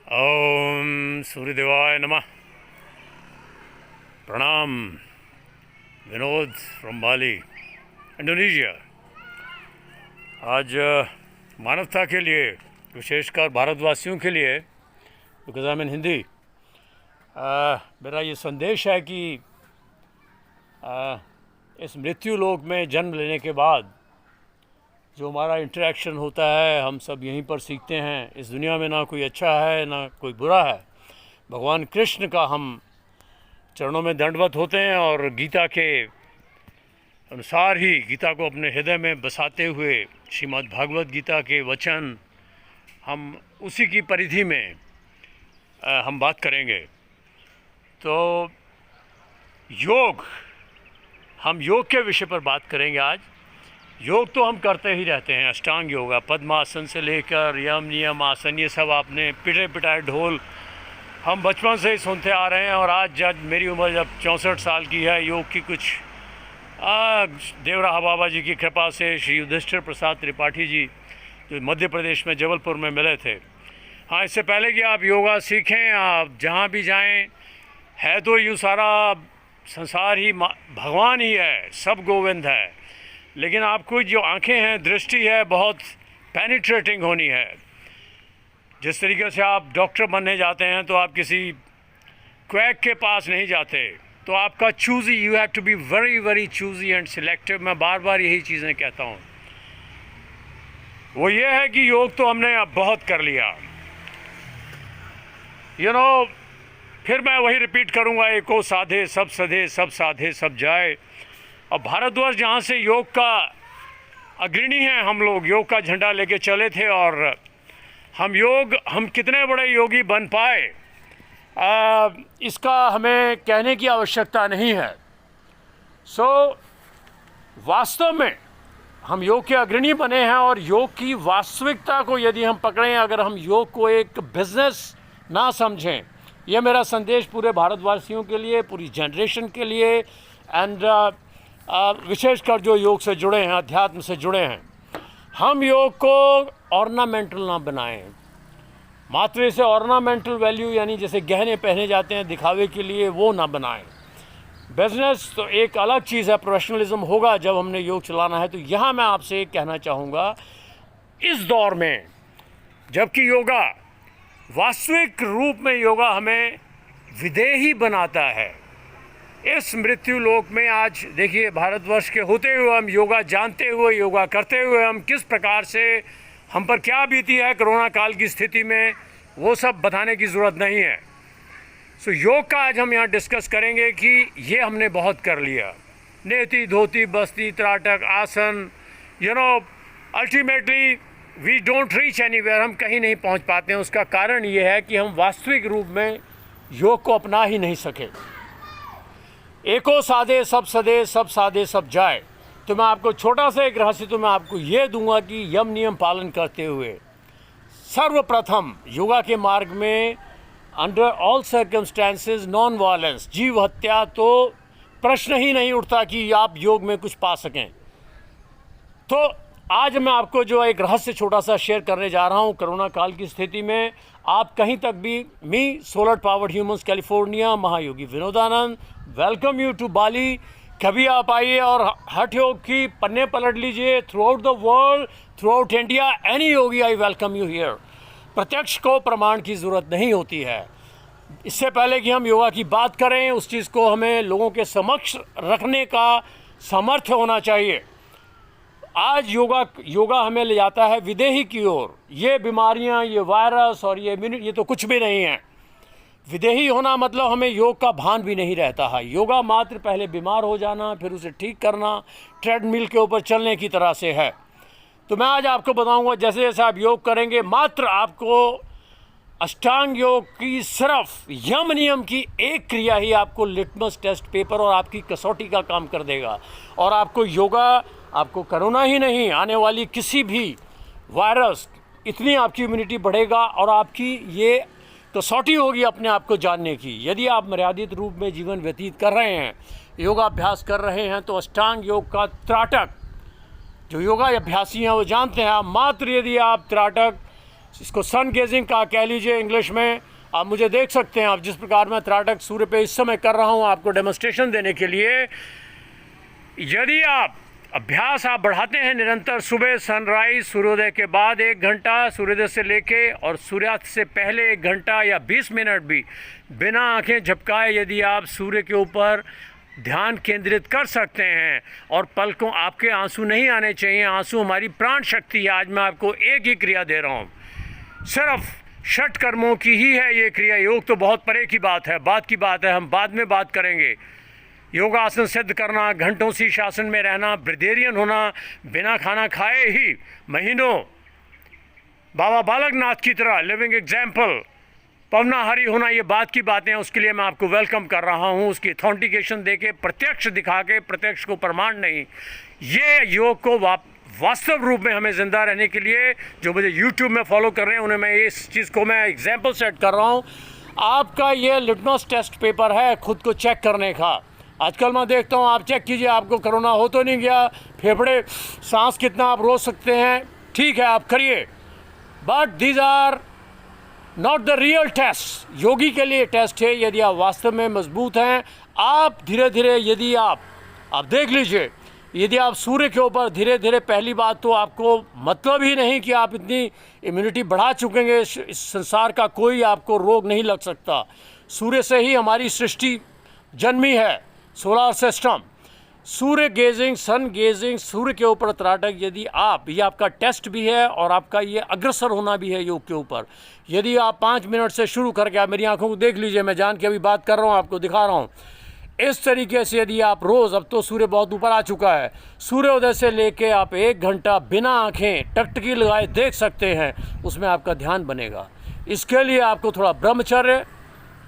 ओम सूर्यदेवाय नमः। प्रणाम। Vinod from Bali, Indonesia. आज मानवता के लिए, विशेषकर भारतवासियों के लिए, बिकॉज आई एम इन हिंदी, मेरा ये संदेश है कि इस मृत्यु लोक में जन्म लेने के बाद जो हमारा इंटरेक्शन होता है, हम सब यहीं पर सीखते हैं। इस दुनिया में ना कोई अच्छा है ना कोई बुरा है। भगवान कृष्ण का हम चरणों में दंडवत होते हैं और गीता के अनुसार ही, गीता को अपने हृदय में बसाते हुए, श्रीमद् भागवत गीता के वचन, हम उसी की परिधि में हम बात करेंगे। तो योग, हम योग के विषय पर बात करेंगे आज। योग तो हम करते ही रहते हैं, अष्टांग योगा, पद्मासन से लेकर यम नियम आसन, ये सब आपने पिटे पिटाए ढोल हम बचपन से ही सुनते आ रहे हैं। और आज जब मेरी उम्र जब 64 साल की है, योग की कुछ देवराहा बाबा जी की कृपा से, श्री युधिष्ठिर प्रसाद त्रिपाठी जी जो मध्य प्रदेश में जबलपुर में मिले थे। हाँ, इससे पहले कि आप योगा सीखें, आप जहाँ भी जाएं, है तो यूँ सारा संसार ही भगवान ही है, सब गोविंद है, लेकिन आपको जो आंखें हैं, दृष्टि है, बहुत पेनिट्रेटिंग होनी है। जिस तरीके से आप डॉक्टर बनने जाते हैं तो आप किसी क्वैक के पास नहीं जाते, तो आपका choosy, you have to be very very choosy and selective. मैं बार बार यही चीज़ें कहता हूँ। वो ये है कि योग तो हमने अब बहुत कर लिया, फिर मैं वही रिपीट करूँगा, एको साधे सब सधे, सब साधे सब जाए। और भारतवर्ष जहाँ से योग का अग्रणी है, हम लोग योग का झंडा लेके चले थे, और हम कितने बड़े योगी बन पाए, इसका हमें कहने की आवश्यकता नहीं है। वास्तव में हम योग के अग्रणी बने हैं, और योग की वास्तविकता को यदि हम पकड़ें, अगर हम योग को एक बिजनेस ना समझें, यह मेरा संदेश पूरे भारतवासियों के लिए, पूरी जनरेशन के लिए, एंड विशेषकर जो योग से जुड़े हैं, अध्यात्म से जुड़े हैं। हम योग को ऑर्नामेंटल ना बनाएं, मात्र इसे ऑर्नामेंटल वैल्यू यानी जैसे गहने पहने जाते हैं दिखावे के लिए, वो ना बनाएं। बिजनेस तो एक अलग चीज़ है, प्रोफेशनलिज्म होगा जब हमने योग चलाना है। तो यहाँ मैं आपसे एक कहना चाहूँगा, इस दौर में जबकि योगा वास्तविक रूप में, योगा हमें विदेही बनाता है। इस मृत्यु लोक में आज देखिए, भारतवर्ष के होते हुए, हम योगा जानते हुए, योगा करते हुए, हम किस प्रकार से, हम पर क्या बीती है कोरोना काल की स्थिति में, वो सब बताने की ज़रूरत नहीं है। योग का आज हम यहाँ डिस्कस करेंगे कि ये हमने बहुत कर लिया। नेति धोती बस्ती त्राटक आसन, ultimately we don't reach anywhere, हम कहीं नहीं पहुँच पाते हैं। उसका कारण ये है कि हम वास्तविक रूप में योग को अपना ही नहीं सके। एको साधे सब सधे, सब साधे सब जाए। तो मैं आपको छोटा सा एक रहस्य तो मैं आपको ये दूंगा कि यम नियम पालन करते हुए सर्वप्रथम योगा के मार्ग में, under all circumstances, non violence, जीव हत्या तो प्रश्न ही नहीं उठता कि आप योग में कुछ पा सकें। तो आज मैं आपको जो एक रहस्य छोटा सा शेयर करने जा रहा हूँ। कोरोना काल की स्थिति में आप कहीं तक भी, मी सोलर पावर्ड ह्यूमंस कैलिफोर्निया, महायोगी विनोदानंद, वेलकम यू टू बाली। कभी आप आइए और हठ योग की पन्ने पलट लीजिए। Through out the world, through out India, any Yogi, I welcome you here. प्रत्यक्ष को प्रमाण की ज़रूरत नहीं होती है। इससे पहले कि हम योगा की बात करें, उस चीज़ को हमें लोगों के समक्ष रखने का सामर्थ्य होना चाहिए। आज योगा हमें ले जाता है विदेही की ओर। ये बीमारियां, ये वायरस और ये तो कुछ भी नहीं है। विदेही होना मतलब हमें योग का भान भी नहीं रहता है। योगा मात्र पहले बीमार हो जाना, फिर उसे ठीक करना, ट्रेडमिल के ऊपर चलने की तरह से है। तो मैं आज आपको बताऊंगा, जैसे जैसे आप योग करेंगे, मात्र आपको अष्टांग योग की सिर्फ यम नियम की एक क्रिया ही आपको लिटमस टेस्ट पेपर और आपकी कसौटी का काम कर देगा। और आपको योगा, आपको कोरोना ही नहीं, आने वाली किसी भी वायरस, इतनी आपकी इम्यूनिटी बढ़ेगा और आपकी ये कसौटी होगी अपने आप को जानने की। यदि आप मर्यादित रूप में जीवन व्यतीत कर रहे हैं, योगाभ्यास कर रहे हैं, तो अष्टांग योग का त्राटक, जो योगा अभ्यासी हैं वो जानते हैं, मात्र यदि आप त्राटक इसको सन गेजिंग का कह लीजिए इंग्लिश में। आप मुझे देख सकते हैं, आप जिस प्रकार मैं त्राटक सूर्य पे इस समय कर रहा हूँ आपको डेमोन्स्ट्रेशन देने के लिए। यदि आप अभ्यास आप बढ़ाते हैं निरंतर, सुबह सनराइज सूर्योदय के बाद 1 घंटा, सूर्योदय से लेके और सूर्यास्त से पहले 1 घंटा या 20 मिनट भी बिना आंखें झपकाए यदि आप सूर्य के ऊपर ध्यान केंद्रित कर सकते हैं, और पलकों आपके आंसू नहीं आने चाहिए, आंसू हमारी प्राण शक्ति है। आज मैं आपको एक ही क्रिया दे रहा हूँ, सिर्फ षट कर्मों की ही है ये क्रिया। योग तो बहुत परे की बात है, बात की बात है, हम बाद में बात करेंगे। योगासन सिद्ध करना, घंटों शीर्षासन में रहना, ब्रिदेरियन होना, बिना खाना खाए ही महीनों बाबा बालकनाथ की तरह लिविंग एग्जाम्पल, पवनाहारी होना, ये बात की बातें हैं। उसके लिए मैं आपको वेलकम कर रहा हूँ, उसकी ऑथेंटिकेशन दे के, प्रत्यक्ष दिखा के, प्रत्यक्ष को प्रमाण नहीं। ये योग को वास्तव रूप में हमें ज़िंदा रहने के लिए, जो मुझे YouTube में फॉलो कर रहे हैं उन्हें मैं इस चीज़ को मैं एग्जाम्पल सेट कर रहा हूँ। आपका ये लिटमस टेस्ट पेपर है खुद को चेक करने का। आजकल मैं देखता हूँ, आप चेक कीजिए आपको कोरोना हो तो नहीं गया, फेफड़े, सांस कितना आप रोक सकते हैं, ठीक है आप करिए, but these are not the real test. योगी के लिए टेस्ट है यदि आप वास्तव में मजबूत हैं। आप धीरे धीरे यदि आप देख लीजिए, यदि आप सूर्य के ऊपर धीरे धीरे, पहली बात तो आपको मतलब ही नहीं कि आप इतनी इम्यूनिटी बढ़ा चुकेंगे, इस संसार का कोई आपको रोग नहीं लग सकता। सूर्य से ही हमारी सृष्टि जन्मी है, सोलर सिस्टम। सूर्य गेजिंग, सन गेजिंग, सूर्य के ऊपर त्राटक, यदि आप, ये आपका टेस्ट भी है और आपका ये अग्रसर होना भी है योग के ऊपर। यदि आप 5 मिनट से शुरू करके, आप मेरी आंखों को देख लीजिए, मैं जान के अभी बात कर रहा हूँ, आपको दिखा रहा हूँ, इस तरीके से यदि आप रोज़, अब तो सूर्य बहुत ऊपर आ चुका है, सूर्योदय से लेके आप 1 घंटा बिना आंखें टकटकी लगाए देख सकते हैं, उसमें आपका ध्यान बनेगा। इसके लिए आपको थोड़ा ब्रह्मचर्य,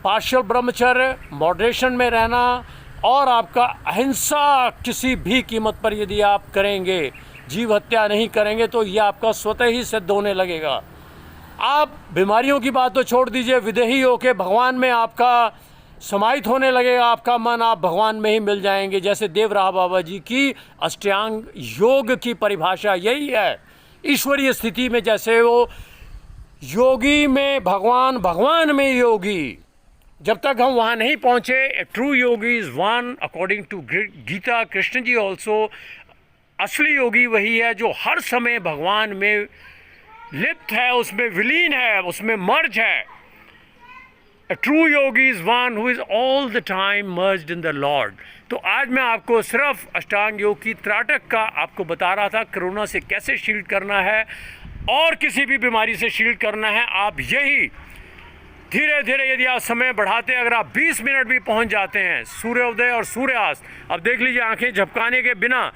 पार्शियल ब्रह्मचर्य, मॉडरेशन में रहना, और आपका अहिंसा किसी भी कीमत पर यदि आप करेंगे, जीव हत्या नहीं करेंगे, तो ये आपका स्वतः ही सिद्ध होने लगेगा। आप बीमारियों की बात तो छोड़ दीजिए, विदेही होके भगवान में आपका समाहित होने लगेगा, आपका मन, आप भगवान में ही मिल जाएंगे। जैसे देवराह बाबा जी की अष्टांग योग की परिभाषा यही है, ईश्वरीय स्थिति में जैसे वो योगी में भगवान, भगवान में योगी। जब तक हम वहाँ नहीं पहुँचे, a true yogi is one according to Gita, Krishna ji also. असली योगी वही है जो हर समय भगवान में लिप्त है, उसमें विलीन है, उसमें मर्ज है। A true yogi is one who is all the time merged in the Lord। तो आज मैं आपको सिर्फ अष्टांग योग की त्राटक का आपको बता रहा था, कोरोना से कैसे शील्ड करना है और किसी भी बीमारी से शील्ड करना है। आप यही धीरे धीरे यदि आप समय बढ़ाते हैं, अगर आप 20 मिनट भी पहुंच जाते हैं, सूर्योदय और सूर्यास्त, अब देख लीजिए आंखें झपकाने के बिना,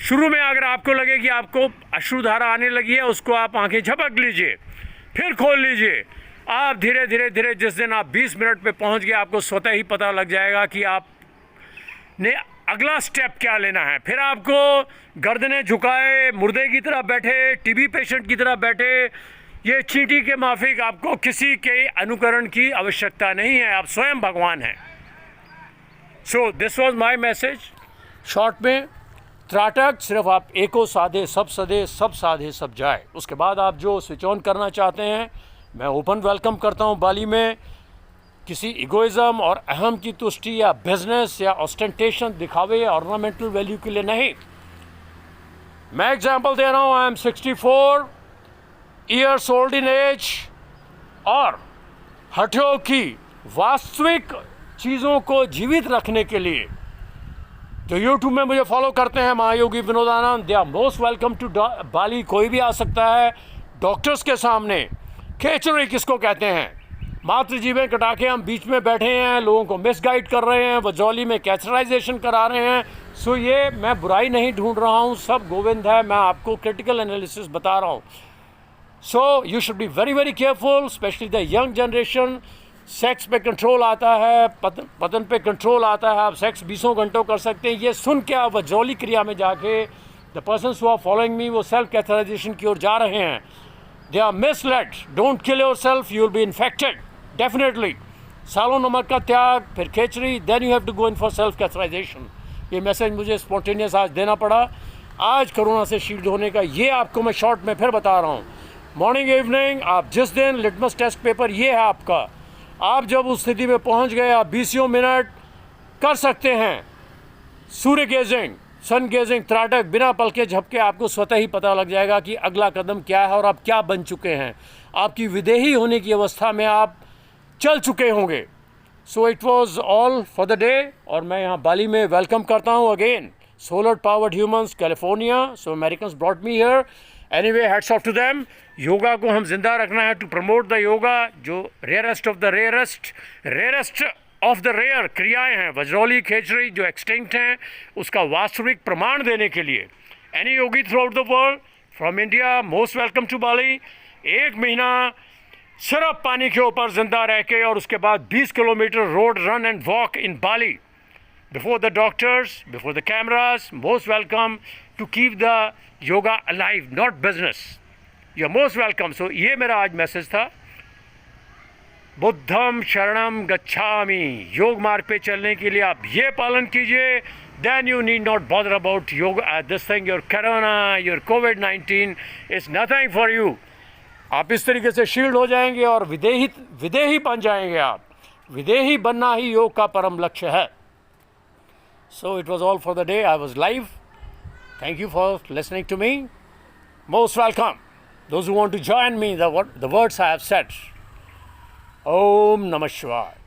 शुरू में अगर आपको लगे कि आपको अश्रुधारा आने लगी है, उसको आप आंखें झपक लीजिए, फिर खोल लीजिए। आप धीरे धीरे धीरे, जिस दिन आप 20 मिनट पे पहुंच गए, आपको स्वतः ही पता लग जाएगा कि आपने अगला स्टेप क्या लेना है। फिर आपको गर्दनें झुकाए, मुर्दे की तरह बैठे, टीबी पेशेंट की तरह बैठे, ये चींटी के माफिक आपको किसी के अनुकरण की आवश्यकता नहीं है, आप स्वयं भगवान हैं। So this was my message short में। त्राटक सिर्फ आप एको साधे सब सदे, सब साधे सब जाए। उसके बाद आप जो स्विच ऑन करना चाहते हैं, मैं ओपन वेलकम करता हूं। बाली में किसी इगोइज़म और अहम की तुष्टि या बिजनेस या ऑस्टेंटेशन, दिखावे या ऑर्नामेंटल वैल्यू के लिए नहीं। मैं एग्जांपल दे रहा हूं, I am 64 years old in age, और हठयोग की वास्तविक चीज़ों को जीवित रखने के लिए जो यूट्यूब में मुझे फॉलो करते हैं, Mahayogi Vinodanand, they are most welcome to Bali. कोई भी आ सकता है डॉक्टर्स के सामने। खेचड़ी किसको कहते हैं? मात्र जीवें कटा के हम बीच में बैठे हैं, लोगों को मिसगाइड कर रहे हैं, वजौली में कैचराइजेशन करा रहे हैं। सो ये मैं बुराई नहीं ढूंढ रहा हूँ, सब गोविंद है, मैं आपको क्रिटिकल एनालिसिस बता रहा हूँ। So you should be very very careful, specially the young generation. Sex पे कंट्रोल आता है, पतन पे कंट्रोल आता है, आप सेक्स 20 घंटों कर सकते हैं। ये सुन के आप वजौली क्रिया में जाके the persons who are following me, वो सेल्फ कैथराइजेशन की ओर जा रहे हैं। They are misled. Don't kill your self, you will be infected definitely. सालों नमक का त्याग, फिर खेचड़ी, then you have to go in for self catheterization. ये मैसेज मुझे स्पॉन्टेनियस आज देना पड़ा। आज कोरोना से शील्ड होने का ये आपको मैं शॉर्ट में फिर बता रहा हूँ। मॉर्निंग इवनिंग, आप जिस दिन लिटमस टेस्ट पेपर ये है आपका, आप जब उस स्थिति में पहुंच गए आप 20 मिनट कर सकते हैं सूर्य गेजिंग, सन गेजिंग, त्राटक, बिना पल के झपके आपको स्वतः ही पता लग जाएगा कि अगला कदम क्या है और आप क्या बन चुके हैं। आपकी विदेही होने की अवस्था में आप चल चुके होंगे। So it was all for the day. और मैं यहाँ बाली में वेलकम करता हूँ again solar powered humans California. So Americans brought me here. Anyway, hats off to them. Yoga को हम जिंदा रखना है, टू प्रमोट द योगा, जो rarest of the rarest of the rare क्रियाएं हैं, वज्रौली खेचरी जो एक्सटिंक्ट हैं, उसका वास्तविक प्रमाण देने के लिए any yogi throughout the world from India most welcome to Bali. 1 महीना सिर्फ पानी के ऊपर जिंदा रह के और उसके बाद 20 kilometre road run and walk in Bali before the doctors, before the cameras. Most welcome to keep the yoga alive, not business. You are most welcome. So ये मेरा आज मैसेज था। बुद्धम शरणम गच्छामि। योग मार्ग पे चलने के लिए आप ये पालन कीजिए, then you need not bother about yog this thing, your corona, your कोविड-19 इज नथिंग फॉर यू। आप इस तरीके से शील्ड हो जाएंगे और विदेही बन जाएंगे। आप विदेही बनना ही योग का परम लक्ष्य है। So it was all for the day. I was live. Thank you for listening to me. Most welcome those who want to join me, the words I have said. Om Namah Shivaya.